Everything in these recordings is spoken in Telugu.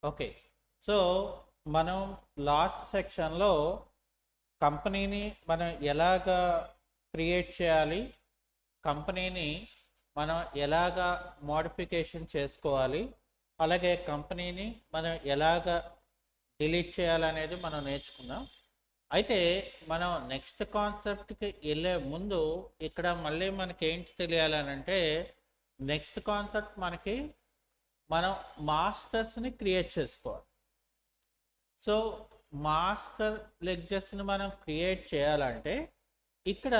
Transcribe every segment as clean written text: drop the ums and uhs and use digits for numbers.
ఓకే. సో, మనం లాస్ట్ సెక్షన్‌లో కంపెనీని మనం ఎలాగా క్రియేట్ చేయాలి, కంపెనీని మనం ఎలాగా మోడిఫికేషన్ చేసుకోవాలి, అలాగే కంపెనీని మనం ఎలాగా డిలీట్ చేయాలనేది మనం నేర్చుకున్నాం. అయితే మనం నెక్స్ట్ కాన్సెప్ట్‌కి వెళ్ళే ముందు ఇక్కడ మళ్ళీ మనకేంటి తెలియాలనంటే, నెక్స్ట్ కాన్సెప్ట్ మనం మాస్టర్స్‌ని క్రియేట్ చేసుకోవాలి. సో మాస్టర్ లెక్చర్స్ని మనం క్రియేట్ చేయాలంటే ఇక్కడ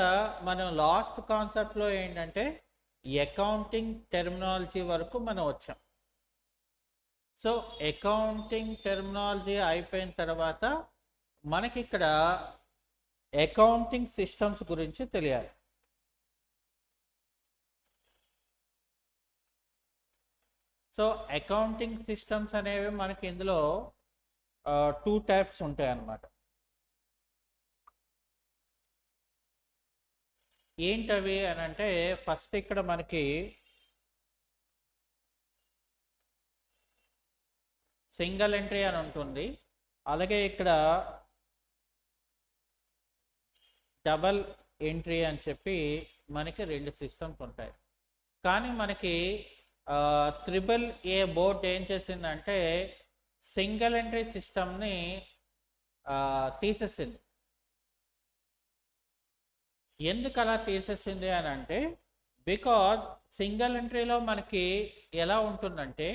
మనం లాస్ట్ కాన్సెప్ట్లో ఏంటంటే అకౌంటింగ్ టెర్మినాలజీ వరకు మనం వచ్చాం. సో అకౌంటింగ్ టెర్మినాలజీ అయిపోయిన తర్వాత మనకి ఇక్కడ అకౌంటింగ్ సిస్టమ్స్ గురించి తెలియాలి. సో అకౌంటింగ్ సిస్టమ్స్ అనేవి మనకి ఇందులో 2 టైప్స్ ఉంటాయి అన్నమాట. ఏంటవి అని అంటే ఫస్ట్ ఇక్కడ మనకి సింగిల్ ఎంట్రీ అని ఉంటుంది, అలాగే ఇక్కడ డబల్ ఎంట్రీ అని చెప్పి మనకి 2 సిస్టమ్స్ ఉంటాయి. కానీ మనకి త్రిబుల్ ఏ బోర్డ్ ఏం చేసిందంటే సింగిల్ ఎంట్రీ సిస్టమ్ని తీసేసింది. ఎందుకు అలా తీసేసింది అని అంటే బికాజ్ సింగిల్ ఎంట్రీలో మనకి ఎలా ఉంటుందంటే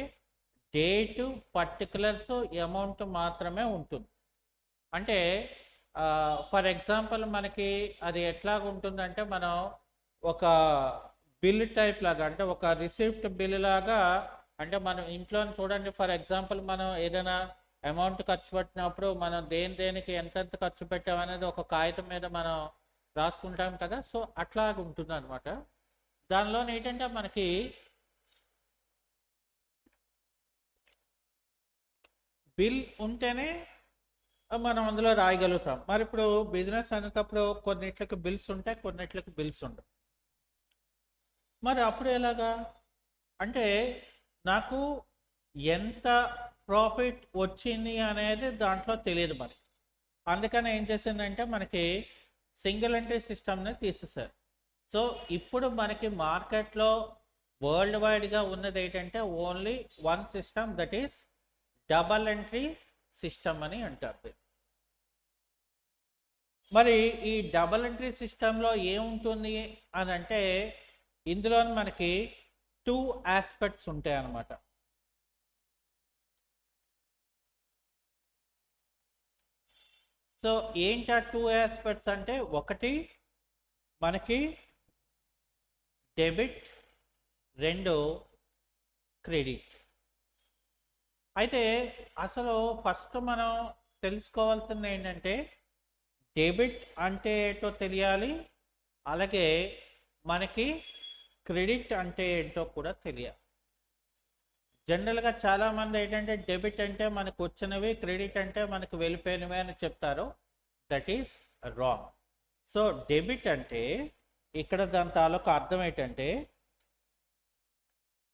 డేటు పర్టికులర్స్ అమౌంట్ మాత్రమే ఉంటుంది. అంటే ఫర్ ఎగ్జాంపుల్ మనకి అది ఎట్లాగ ఉంటుందంటే మనం ఒక బిల్ టైప్ లాగా, అంటే ఒక రిసిప్ట్ బిల్ లాగా, అంటే మనం ఇంట్లో చూడండి, ఫర్ ఎగ్జాంపుల్ మనం ఏదైనా అమౌంట్ ఖర్చు పెట్టినప్పుడు మనం దేనికి ఎంతెంత ఖర్చు పెట్టామనేది ఒక కాగితం మీద మనం రాసుకుంటాం కదా. సో అట్లాగ ఉంటుంది అనమాట. దానిలో ఏంటంటే మనకి బిల్ ఉంటేనే మనం అందులో రాయగలుగుతాం. మరి ఇప్పుడు బిజినెస్ అనేటప్పుడు కొన్నిట్లకి బిల్స్ ఉంటాయి, కొన్నిట్లకి బిల్స్ ఉండవు. మరి అప్పుడు ఎలాగా అంటే నాకు ఎంత ప్రాఫిట్ వచ్చింది అనేది దాంట్లో తెలియదు మరి. అందుకని ఏం చేసిందంటే మనకి సింగిల్ ఎంట్రీ సిస్టమ్ని తీసేశారు. సో ఇప్పుడు మనకి మార్కెట్లో వరల్డ్ వైడ్గా ఉన్నది ఏంటంటే only one system, that is double entry system అని అంటారు. మరి ఈ డబల్ ఎంట్రీ సిస్టంలో ఏముంటుంది అని అంటే ఇందులో మనకి 2 ఆస్పెక్ట్స్ ఉంటాయి అన్నమాట. సో ఏంటి ఆ 2 ఆస్పెక్ట్స్ అంటే, ఒకటి మనకి డెబిట్, 2 క్రెడిట్. అయితే అసలు ఫస్ట్ మనం తెలుసుకోవాల్సింది ఏంటంటే డెబిట్ అంటే ఏంటో తెలియాలి, అలాగే మనకి క్రెడిట్ అంటే ఏంటో కూడా తెలియాలి. జనరల్గా చాలామంది ఏంటంటే డెబిట్ అంటే మనకు వచ్చినవి, క్రెడిట్ అంటే మనకు వెళ్ళిపోయినవి అని చెప్తారు. That is wrong. So debit అంటే ఇక్కడ దాని తాలూకు అర్థం ఏంటంటే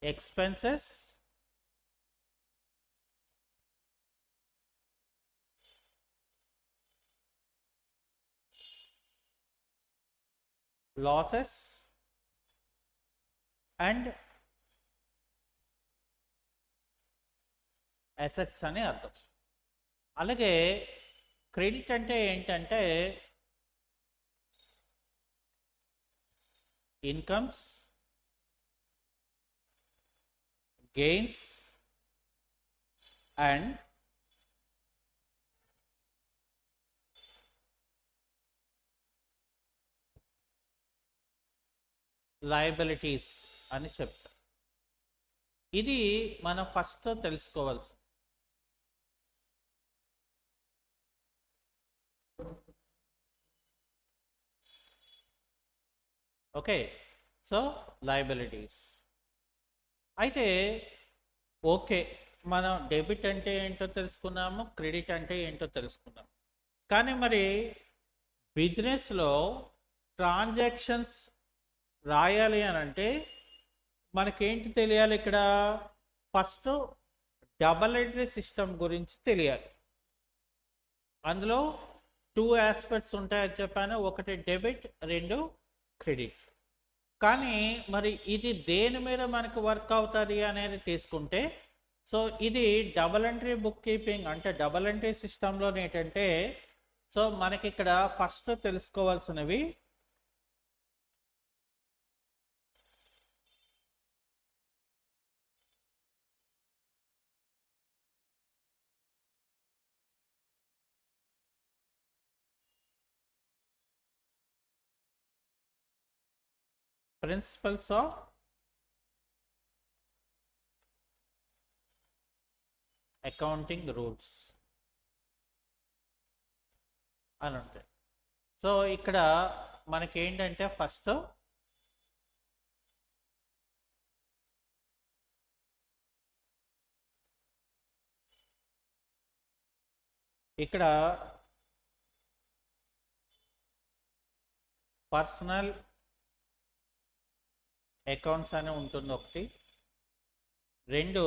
ఎక్స్పెన్సెస్ లాసెస్ అండ్ అసెట్స్ అని అర్థం. అలాగే క్రెడిట్ అంటే ఏంటంటే ఇన్కమ్స్, గెయిన్స్ అండ్ లయబిలిటీస్ అని చెప్తాం. ఇది మనం ఫస్ట్ తెలుసుకోవాల్సి. Okay, so liabilities. అయితే ఓకే, మనం డెబిట్ అంటే ఏంటో తెలుసుకున్నాము, క్రెడిట్ అంటే ఏంటో తెలుసుకున్నాము. కానీ మరి బిజినెస్లో ట్రాన్సాక్షన్స్ రాయాలి అని అంటే మనకేంటి తెలియాలి? ఇక్కడ ఫస్ట్ డబల్ ఎంట్రీ సిస్టమ్ గురించి తెలియాలి. అందులో 2 ఆస్పెక్ట్స్ ఉంటాయని చెప్పాను. ఒకటి డెబిట్, 2 క్రెడిట్. కానీ మరి ఇది దేని మీద మనకు వర్క్ అవుతుంది అనేది తీసుకుంటే, సో ఇది డబల్ ఎంట్రీ బుక్ కీపింగ్ అంటే డబల్ ఎంట్రీ సిస్టంలో ఏంటంటే, సో మనకి ఇక్కడ ఫస్ట్ తెలుసుకోవాల్సినవి ప్రిన్సిపల్స్ ఆఫ్ అకౌంటింగ్ రూల్స్ అని ఉంటాయి. సో ఇక్కడ మనకి ఏంటంటే ఫస్ట్ ఇక్కడ పర్సనల్ అకౌంట్స్ అని ఉంటుంది ఒకటి, 2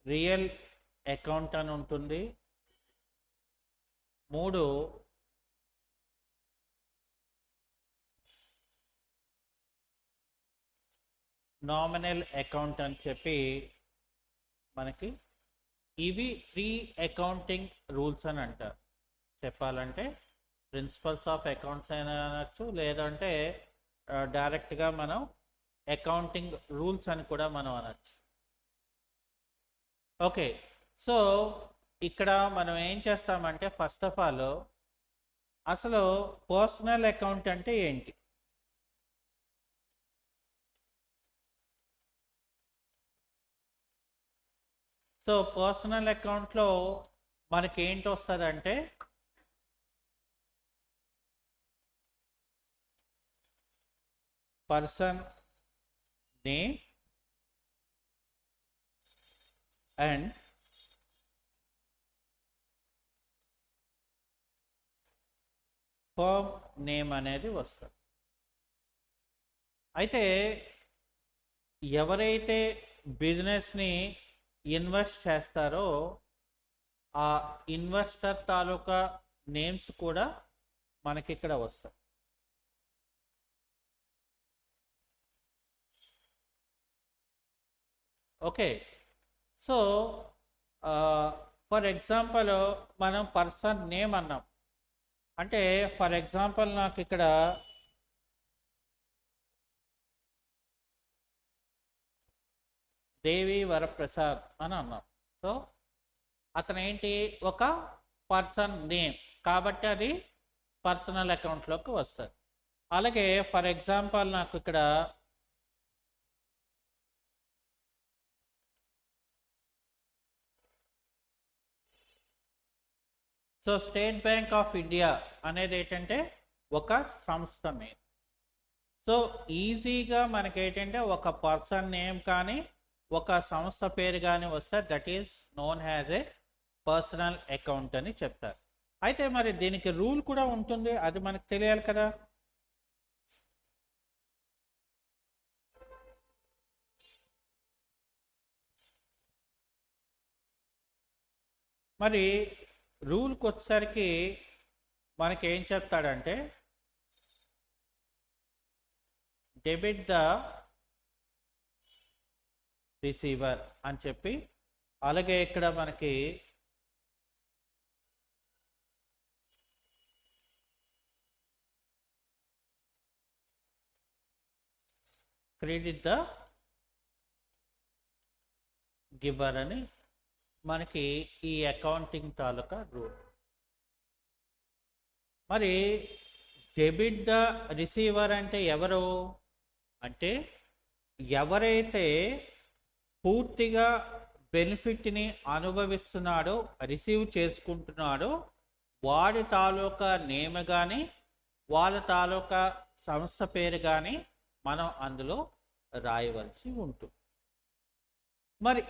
రియల్ అకౌంట్ అని ఉంటుంది, 3 నామినల్ అకౌంట్ అని చెప్పి మనకి ఇవి 3 అకౌంటింగ్ రూల్స్ అని అంటారు. చెప్పాలంటే ప్రిన్సిపల్స్ ఆఫ్ అకౌంట్స్ అయినా అనొచ్చు, లేదంటే డైరెక్ట్గా మనం అకౌంటింగ్ రూల్స్ అని కూడా మనం అనొచ్చు. ఓకే, సో ఇక్కడ మనం ఏం చేస్తామంటే ఫస్ట్ ఆఫ్ ఆల్ అసలు పర్సనల్ అకౌంట్ అంటే ఏంటి? సో పర్సనల్ అకౌంట్లో మనకి ఏంటి వస్తుందంటే person name and firm name అనేది వస్తుంది. అయితే ఎవరైతే బిజినెస్ని ఇన్వెస్ట్ చేస్తారో ఆ ఇన్వెస్టర్ తాలూకా నేమ్స్ కూడా మనకి ఇక్కడ వస్తాయి. ఓకే, సో ఫర్ ఎగ్జాంపుల్ మనం పర్సన్ నేమ్ అన్నాం అంటే, ఫర్ ఎగ్జాంపుల్ నాకు ఇక్కడ దేవి వరప్రసాద్ అని అన్నాం. సో అతను ఏంటి, ఒక పర్సన్ నేమ్ కాబట్టి అది పర్సనల్ అకౌంట్లోకి వస్తుంది. అలాగే ఫర్ ఎగ్జాంపుల్ నాకు ఇక్కడ so state bank of India అనేది ఏంటంటే ఒక సంస్థ నేమ్. సో ఈజీగా మనకి ఏంటంటే ఒక పర్సన్ నేమ్ కానీ ఒక సంస్థ పేరు కానీ వస్తే that is known as a personal account అని చెప్తారు. అయితే మరి దీనికి రూల్ కూడా ఉంటుంది, అది మనకు తెలియాలి కదా. మరి రూల్కి వచ్చేసరికి మనకి ఏం చెప్తాడంటే డెబిట్ ద రిసీవర్ అని చెప్పి, అలాగే ఇక్కడ మనకి క్రెడిట్ ద గివర్ అని మనకి ఈ అకౌంటింగ్ తాలూకా రూల్. మరి డెబిట్ ద రిసీవర్ అంటే ఎవరు అంటే, ఎవరైతే పూర్తిగా బెనిఫిట్ని అనుభవిస్తున్నాడో రిసీవ్ చేసుకుంటున్నాడో వాడి తాలూకా నేమ్ కానీ వాళ్ళ తాలూకా సంస్థ పేరు కానీ మనం అందులో రాయవలసి ఉంటుంది. మరి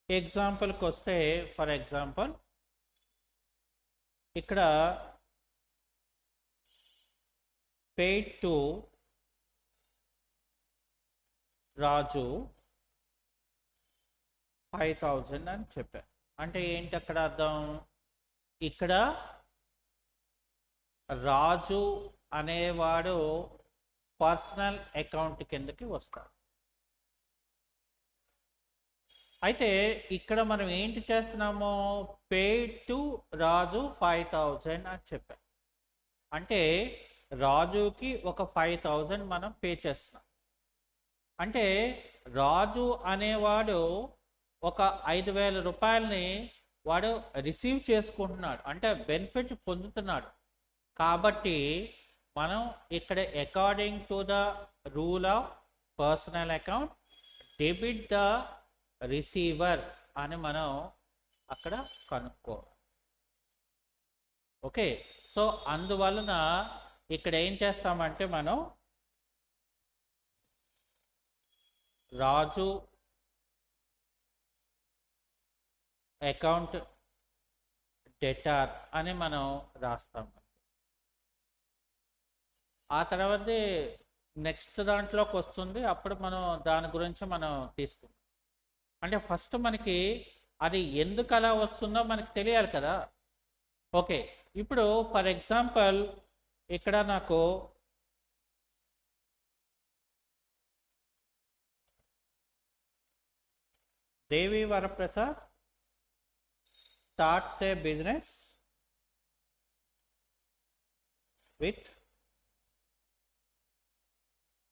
ఎగ్జాంపుల్కి వస్తే ఫర్ ఎగ్జాంపుల్ ఇక్కడ పెయిడ్ టు రాజు 5,000 అని చెప్పారు. అంటే ఏంటి అక్కడ అర్థం? ఇక్కడ రాజు అనేవాడు పర్సనల్ అకౌంట్ కిందకి వస్తాడు. అయితే ఇక్కడ మనం ఏంటి చేస్తున్నాము? పెయిడ్ టు రాజు 5,000 అని చెప్పాం. అంటే రాజుకి ఒక 5,000 మనం పే చేస్తున్నాం. అంటే రాజు అనేవాడు ఒక 5,000 రూపాయలని వాడు రిసీవ్ చేసుకుంటున్నాడు, అంటే బెనిఫిట్ పొందుతున్నాడు. కాబట్టి మనం ఇక్కడ according to the rule of personal account debit the receiver అని మనం అక్కడ కనుక్కోవాలి. ఓకే, సో అందువలన ఇక్కడ ఏం చేస్తామంటే మనం రాజు అకౌంట్ డెటార్ అని మనం రాస్తాం. ఆ తర్వాత నెక్స్ట్ దాంట్లోకి వస్తుంది, అప్పుడు మనం దాని గురించి మనం తీసుకుంటాం. అంటే ఫస్ట్ మనకి అది ఎందుకు అలా వస్తుందో మనకి తెలియాలి కదా. ఓకే, ఇప్పుడు ఫర్ ఎగ్జాంపుల్ ఇక్కడ నాకు దేవి Varaprasad starts a business with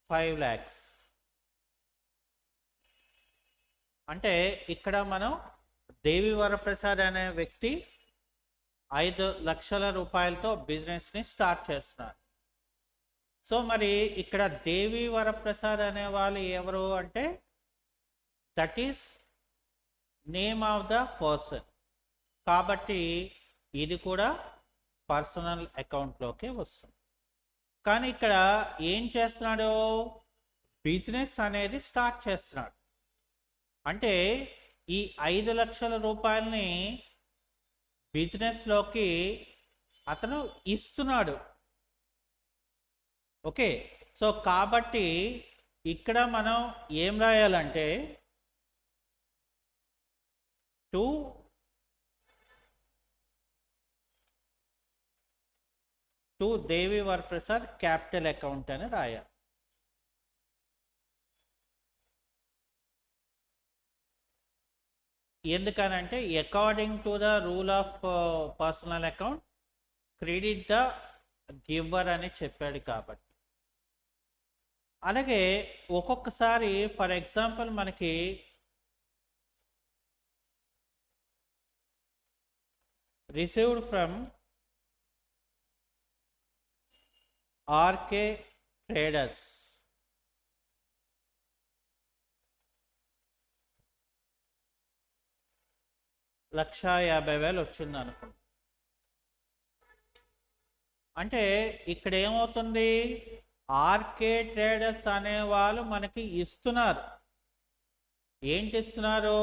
5 lakhs. అంటే ఇక్కడ మనం దేవి వరప్రసాద్ అనే వ్యక్తి 5 లక్షల రూపాయలతో బిజినెస్ని స్టార్ట్ చేస్తున్నారు. సో మరి ఇక్కడ దేవి వరప్రసాద్ అనే వాళ్ళు ఎవరు అంటే that is name of the person. కాబట్టి ఇది కూడా పర్సనల్ అకౌంట్లోకి వస్తుంది. కానీ ఇక్కడ ఏం చేస్తున్నాడు? బిజినెస్ అనేది స్టార్ట్ చేస్తున్నాడు. అంటే ఈ 5 లక్షల రూపాయలని బిజినెస్లోకి అతను ఇస్తున్నాడు. ఓకే, సో కాబట్టి ఇక్కడ మనం ఏం రాయాలంటే to Devi Varaprasad capital account అని రాయాలి. ఎందుకనంటే according to the rule of personal account credit the giver అని చెప్పాడు కాబట్టి. అలాగే ఒక్కొక్కసారి ఫర్ ఎగ్జాంపుల్ మనకి రిసీవ్డ్ ఫ్రమ్ ఆర్కే ట్రేడర్స్ $150,000 వచ్చింది అనుకోండి. అంటే ఇక్కడ ఏమవుతుంది? ఆర్కే ట్రేడర్స్ అనే వాళ్ళు మనకి ఇస్తున్నారు. ఏంటి ఇస్తున్నారు?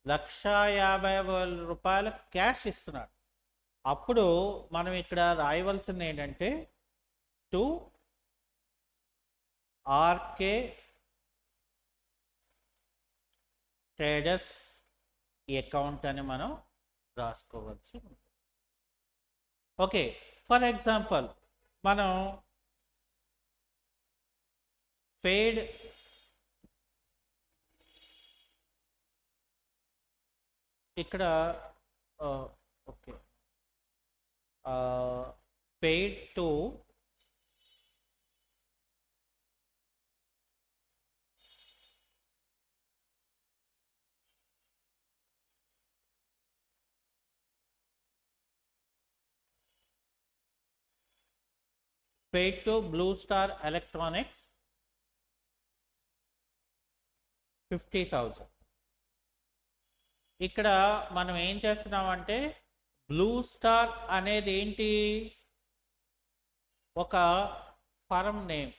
$150,000 క్యాష్ ఇస్తున్నారు. అప్పుడు మనం ఇక్కడ రాయవలసింది ఏంటంటే టు ఆర్కే ట్రేడర్స్ అకౌంట్ అని మనం రాసుకోవచ్చు. ఓకే, ఫర్ ఎగ్జాంపుల్ మనం పెయిడ్ ఇక్కడ okay paid to blue star electronics 50,000. ఇక్కడ మనం ఏం చేస్తున్నామంటే బ్లూ స్టార్ అనేది ఏంటి? ఒక ఫర్మ్ నేమ్.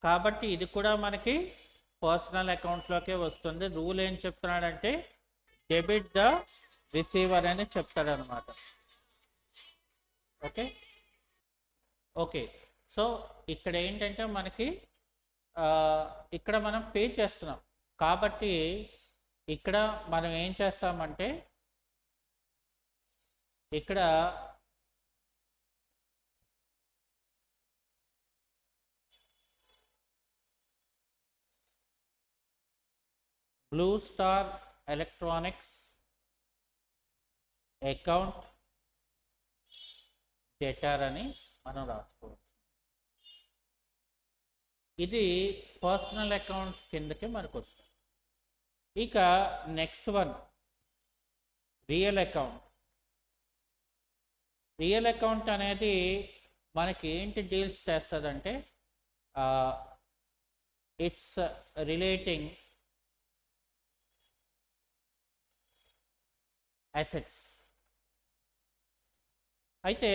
కాబట్టి ఇది కూడా మనకి పర్సనల్ అకౌంట్లోకే వస్తుంది. రూల్ ఏం చెప్తున్నాడంటే డెబిట్ ద రిసీవర్ అని చెప్తాడనమాట. Okay okay. సో ఇక్కడ ఏంటంటే మనకి ఇక్కడ మనం పే చేస్తున్నాం కాబట్టి ఇక్కడ మనం ఏం చేస్తామంటే ఇక్కడ blue star electronics account debtor అని మనం రాసుకోవచ్చు. ఇది పర్సనల్ అకౌంట్ కిందకి మనకు వస్తుంది. ఇక next one real account. Real account అనేది మనకి ఏంటి డీల్స్ చేస్తుందంటే ఇట్స్ రిలేటింగ్ అసెట్స్. అయితే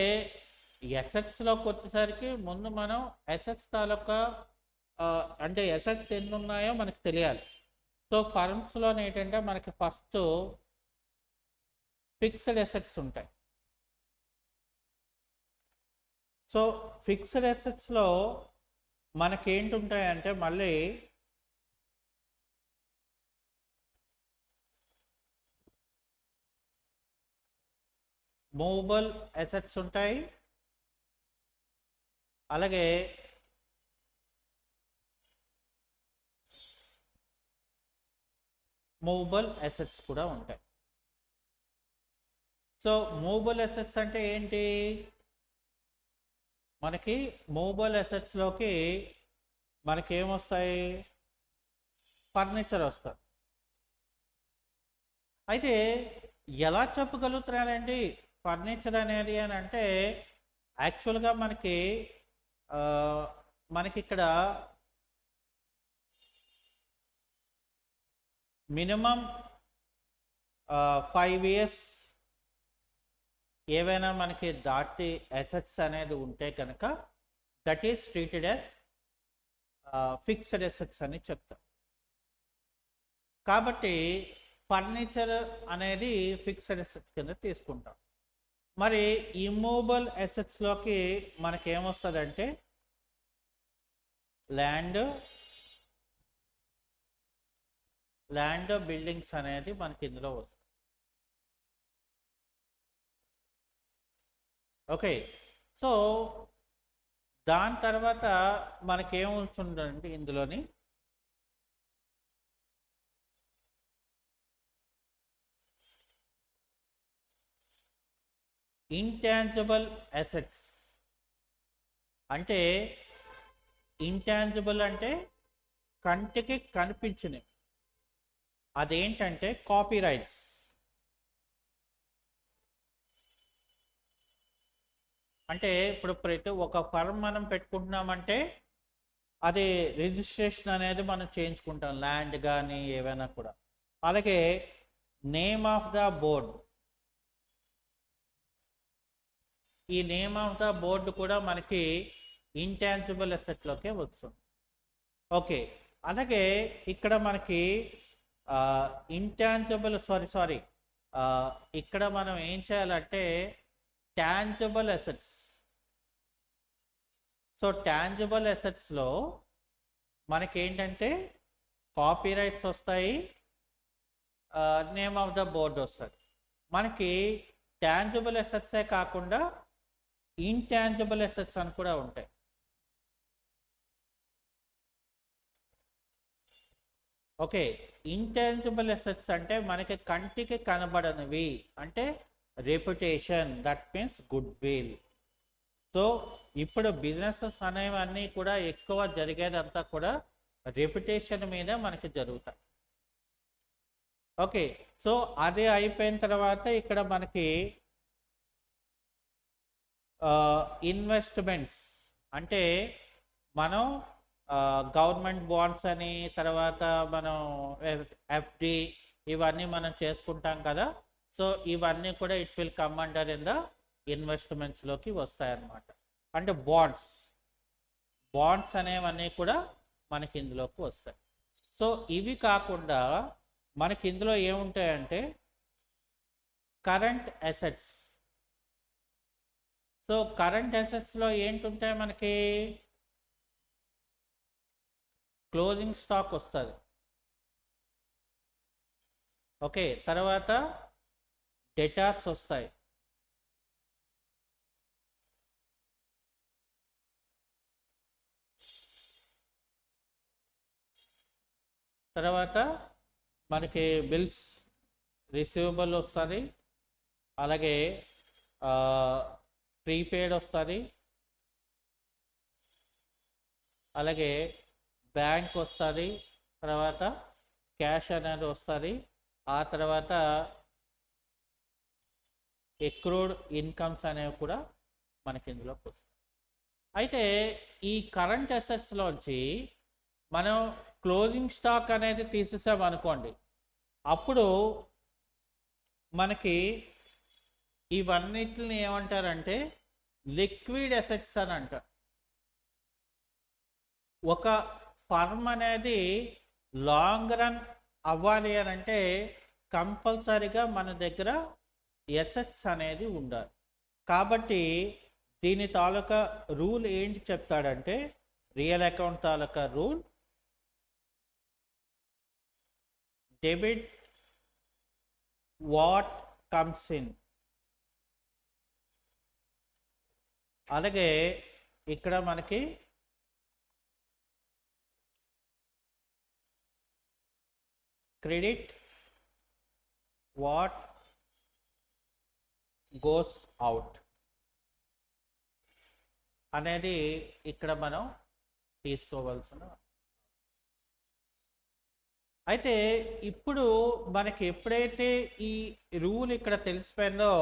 అసెట్స్లోకి వచ్చేసరికి ముందు మనం అసెట్స్ తాలూకా అంటే అసెట్స్ ఎన్ని ఉన్నాయో మనకు తెలియాలి. సో ఫర్మ్స్లో ఏంటంటే మనకి ఫస్ట్ ఫిక్స్డ్ అసెట్స్ ఉంటాయి. సో ఫిక్స్డ్ అసెట్స్లో మనకేంటి ఉంటాయంటే మళ్ళీ మూవబుల్ అసెట్స్ ఉంటాయి, అలాగే మూవబుల్ అసెట్స్ కూడా ఉంటాయి. సో మూవబుల్ అసెట్స్ అంటే ఏంటి? మనకి మూవబుల్ అసెట్స్లోకి మనకి ఏమొస్తాయి? ఫర్నిచర్ వస్తుంది. అయితే ఎలా చెప్పగలుగుతున్నారండి ఫర్నిచర్ అనేది అని అంటే యాక్చువల్గా మనకి ఇక్కడ మినిమం 5 years ఏవైనా మనకి దాటి అసెట్స్ అనేది ఉంటే కనుక that is treated as fixed assets అని చెప్తాం. కాబట్టి ఫర్నిచర్ అనేది ఫిక్స్డ్ అసెట్స్ కింద తీసుకుంటాం. మరి ఇమ్మూవబుల్ అసెట్స్లోకి మనకి ఏమొస్తుందంటే ల్యాండ్ బిల్డింగ్స్ అనేది మనకి ఇందులో వస్తుంది. ఓకే. సో దాని తర్వాత మనకేమవుతుందంటే ఇందులోని ఇంటాంజిబుల్ అసెట్స్. అంటే ఇంటాంజిబుల్ అంటే కంటికి కనిపించినవి. అదేంటంటే కాపీరైట్స్. అంటే ఇప్పుడు ప్రతి ఒక ఫర్మ్ మనం పెట్టుకుంటున్నామంటే అది రిజిస్ట్రేషన్ అనేది మనం చేయించుకుంటాం, ల్యాండ్ కానీ ఏవైనా కూడా. అలాగే నేమ్ ఆఫ్ ద బోర్డ్, ఈ నేమ్ ఆఫ్ ద బోర్డు కూడా మనకి ఇంటాంజిబుల్ అసెట్లోకే వస్తుంది. ఓకే. అలాగే ఇక్కడ మనకి ఇక్కడ మనం ఏం చేయాలంటే టాంజిబుల్ అసెట్స్. సో టాంజిబుల్ అసెట్స్లో మనకి ఏంటంటే కాపీరైట్స్ వస్తాయి, నేమ్ ఆఫ్ ద బోర్డ్ వస్తుంది. మనకి టాంజిబుల్ అసెట్సే కాకుండా ఇంటాంజిబుల్ అసెట్స్ అని కూడా ఉంటాయి. ఓకే. ఇంటాంజిబుల్ అసెట్స్ అంటే మనకి కంటికి కనబడనివి, అంటే reputation, that means good will. So ఇప్పుడు బిజినెసెస్ అనేవన్నీ కూడా ఎక్కువ జరిగేదంతా కూడా రెప్యుటేషన్ మీద మనకి జరుగుతాయి. ఓకే. సో అది అయిపోయిన తర్వాత ఇక్కడ మనకి ఇన్వెస్ట్మెంట్స్ అంటే మనం గవర్నమెంట్ బాండ్స్ అని, తర్వాత మనం ఎఫ్డి ఇవన్నీ మనం చేసుకుంటాం కదా. సో ఇవన్నీ కూడా it will come under in the ఇన్వెస్ట్మెంట్స్లోకి వస్తాయన్నమాట. అంటే బాండ్స్ అనేవన్నీ కూడా మనకి ఇందులోకి వస్తాయి. సో ఇవి కాకుండా మనకి ఇందులో ఏముంటాయంటే కరెంట్ అసెట్స్. సో కరెంట్ అసెట్స్లో ఏంటుంటాయి మనకి? క్లోజింగ్ స్టాక్ వస్తుంది. ఓకే, తర్వాత డెటార్స్ వస్తాయి. తర్వాత మనకి బిల్స్ రిసీవబుల్ వస్తుంది, అలాగే ప్రీపెయిడ్ వస్తుంది, అలాగే బ్యాంక్ వస్తుంది, తర్వాత క్యాష్ అనేది వస్తుంది, ఆ తర్వాత ఎక్రూడ్ ఇన్కమ్స్ అనేవి కూడా మనకి ఇందులోకి వస్తాయి. అయితే ఈ కరెంట్ అసెట్స్లోంచి మనం క్లోజింగ్ స్టాక్ అనేది తీసేసామనుకోండి, అప్పుడు మనకి ఇవన్నిటిని ఏమంటారంటే లిక్విడ్ అసెట్స్ అని అంటారు. ఒక ఫర్మ్ అనేది లాంగ్ రన్ అవ్వాలి అని అంటే కంపల్సరీగా మన దగ్గర ఎసెట్స్ అనేది ఉండాలి. కాబట్టి దీని తాలూకా రూల్ ఏంటి చెప్తాడంటే, రియల్ అకౌంట్ తాలూకా rule debit what comes in. అలాగే ఇక్కడ మనకి క్రెడిట్ వాట్ గోస్ అవుట్ అనేది ఇక్కడ మనం తీసుకోవాల్సిన. అయితే ఇప్పుడు మనకి ఎప్పుడైతే ఈ రూల్ ఇక్కడ తెలిసిపోయిందో,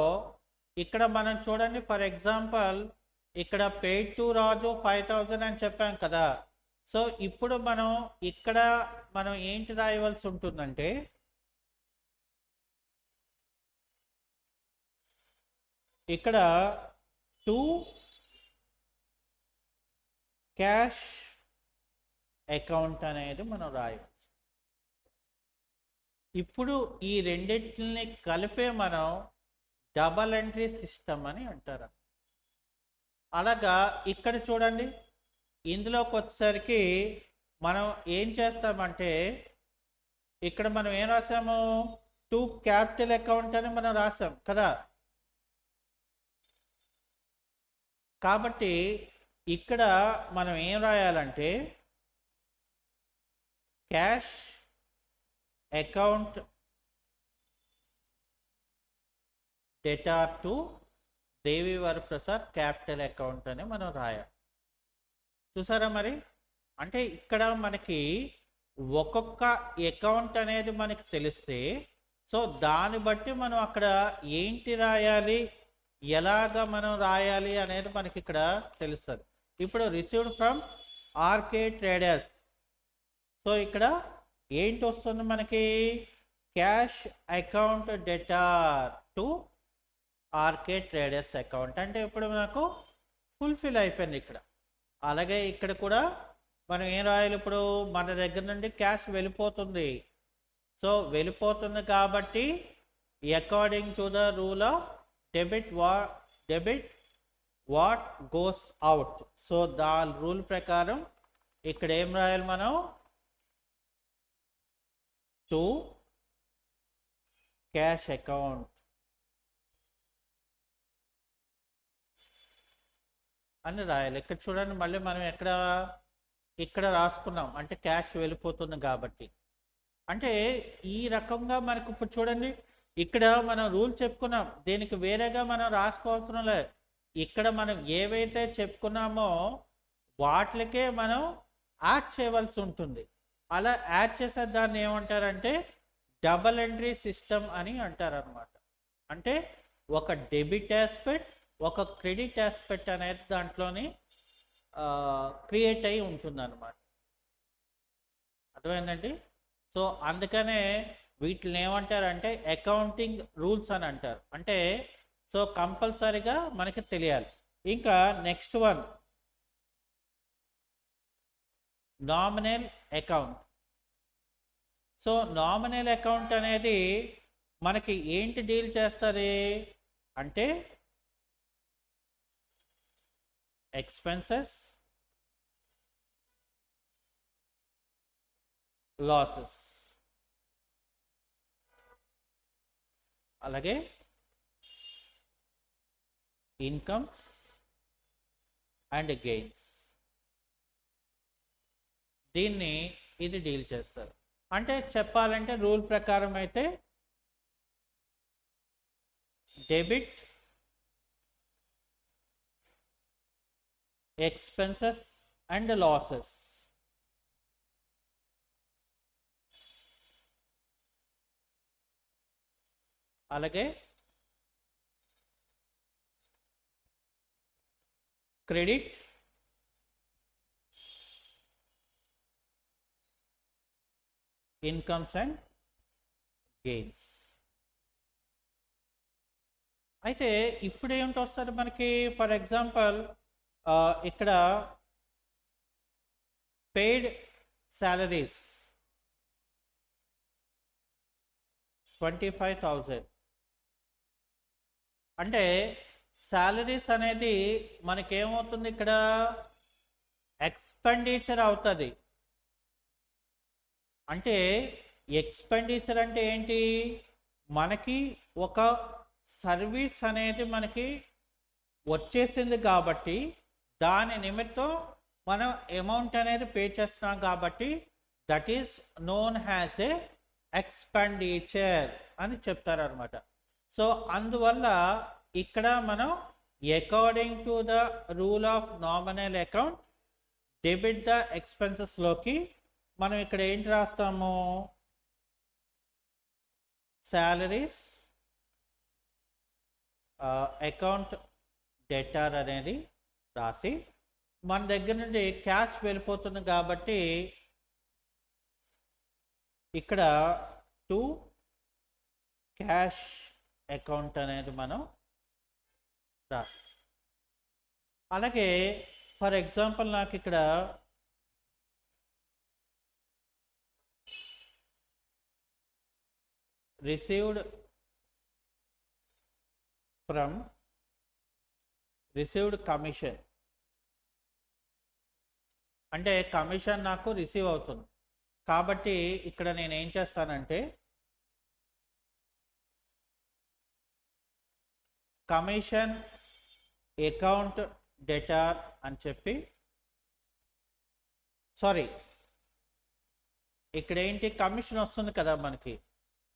ఇక్కడ మనం చూడండి, ఫర్ ఎగ్జాంపుల్ ఇక్కడ పెయిడ్ టు రాజు 5000 అని చెప్పాం కదా. సో ఇప్పుడు ఇక్కడ మనం ఏంటి రాయవలసి ఉంటుందంటే, ఇక్కడ టు క్యాష్ అకౌంట్ అనేది మనం రాయవచ్చు. ఇప్పుడు ఈ రెండింటిని కలిపే మనం డబల్ ఎంట్రీ సిస్టమ్ అని అంటారు. అలాగా ఇక్కడ చూడండి, ఇందులోకి వచ్చేసరికి మనం ఏం చేస్తామంటే, ఇక్కడ మనం ఏం రాసాము? టు క్యాపిటల్ అకౌంట్ అని మనం రాసాం కదా. కాబట్టి ఇక్కడ మనం ఏం రాయాలంటే, cash account debtor to Devi Varaprasad capital account అని మనం రాయాలి. చూసారా మరి? అంటే ఇక్కడ మనకి ఒక్కొక్క అకౌంట్ అనేది మనకి తెలిస్తే, సో దాన్ని బట్టి మనం అక్కడ ఏంటి రాయాలి, ఎలాగ మనం రాయాలి అనేది మనకి ఇక్కడ తెలుస్తుంది. ఇప్పుడు received from RK traders. So ఇక్కడ ఏంటి వస్తుంది మనకి? Cash account debtor to RK traders account. అంటే ఇప్పుడు మనకు ఫుల్ఫిల్ అయిపోయింది ఇక్కడ. అలాగే ఇక్కడ కూడా మనం ఏం రాయాలి? ఇప్పుడు మన దగ్గర నుండి క్యాష్ వెళ్ళిపోతుంది. సో వెళ్ళిపోతుంది కాబట్టి according to the rule of debit what goes out. So the rule ప్రకారం ఇక్కడ ఏం రాయాలి మనం? టు క్యాష్ అకౌంట్ అని రాయాలి. ఇక్కడ చూడండి, మళ్ళీ మనం ఇక్కడ రాసుకున్నాం, అంటే క్యాష్ వెళ్ళిపోతుంది కాబట్టి. అంటే ఈ రకంగా మనకు ఇప్పుడు చూడండి, ఇక్కడ మనం రూల్ చెప్పుకున్నాం, దీనికి వేరేగా మనం రాసుకోవాల్సిన లేదు. ఇక్కడ మనం ఏవైతే చెప్పుకున్నామో వాటికే మనం యాడ్ చేయవలసి ఉంటుంది. అలా యాడ్ చేసే దాన్ని ఏమంటారంటే డబల్ ఎంట్రీ సిస్టమ్ అని అంటారనమాట. అంటే ఒక డెబిట్ ఆస్పెక్ట్, ఒక క్రెడిట్ ఆస్పెక్ట్ అనేది దాంట్లోని క్రియేట్ అయి ఉంటుంది అనమాట. అర్థమైందండి? సో అందుకనే వీటిని ఏమంటారంటే అకౌంటింగ్ రూల్స్ అని అంటారు. అంటే సో కంపల్సరీగా మనకి తెలియాలి. ఇంకా next one, nominal account. So nominal account అనేది మనకి ఏంటి డీల్ చేస్తుంది అంటే, ఎక్స్పెన్సెస్, లాసెస్, అలాగే ఇన్కమ్స్ అండ్ గెయిన్స్. దీన్ని ఇది డీల్ చేస్తారు. అంటే చెప్పాలంటే రూల్ ప్రకారం అయితే డెబిట్ ఎక్స్పెన్సెస్ అండ్ లాసెస్, అలాగే క్రెడిట్ ఇన్కమ్స్ అండ్ గెయిన్స్. అయితే ఇప్పుడు ఏమిటి వస్తుంది మనకి? ఫర్ ఎగ్జాంపుల్ ఇక్కడ పెయిడ్ సాలరీస్ 25,000. అంటే సాలరీస్ అనేది మనకేమవుతుంది ఇక్కడ? ఎక్స్పెండిచర్ అవుతుంది. అంటే ఎక్స్పెండిచర్ అంటే ఏంటి? మనకి ఒక సర్వీస్ అనేది మనకి వచ్చేసింది కాబట్టి దాని నిమిత్తం మనం అమౌంట్ అనేది పే చేస్తున్నాం కాబట్టి that is known as a expenditure అని చెప్తారు అనమాట. సో అందువల్ల ఇక్కడ మనం according to the rule of nominal account debit the ఎక్స్పెన్సెస్లోకి మనం ఇక్కడ ఏంటి రాస్తాము? సాలరీస్ అకౌంట్ డెటార్ అనేది రాసి మన దగ్గర నుండి క్యాష్ వెళ్ళిపోతుంది కాబట్టి ఇక్కడ టు క్యాష్ అకౌంట్ అనేది మనం రాస్తాం. అలాగే ఫర్ ఎగ్జాంపుల్ నాకు ఇక్కడ received కమిషన్ అంటే కమిషన్ నాకు రిసీవ్ అవుతుంది కాబట్టి ఇక్కడ నేను ఏం చేస్తానంటే కమిషన్ అకౌంట్ డెటార్ అని చెప్పి, సారీ ఇక్కడ ఏంటి కమిషన్ వస్తుంది కదా మనకి,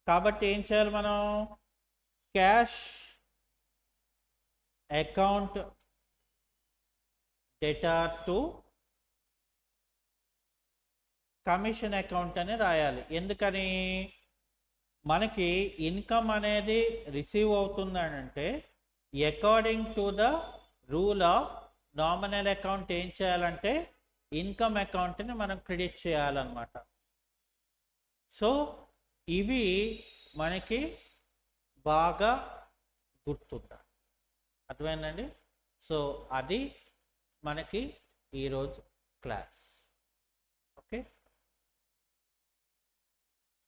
కాబట్టి ఏం చేయాలి మనం? Cash account debtor to commission account అని రాయాలి. ఎందుకని? మనకి ఇన్కమ్ అనేది రిసీవ్ అవుతుందని అంటే according to the rule of nominal account ఏం చేయాలంటే ఇన్కమ్ అకౌంట్ని మనం క్రెడిట్ చేయాలన్నమాట. సో ఇవి మనకి బాగా గుర్తుంటాయి. అర్థమైందండి? సో అది మనకి ఈరోజు క్లాస్.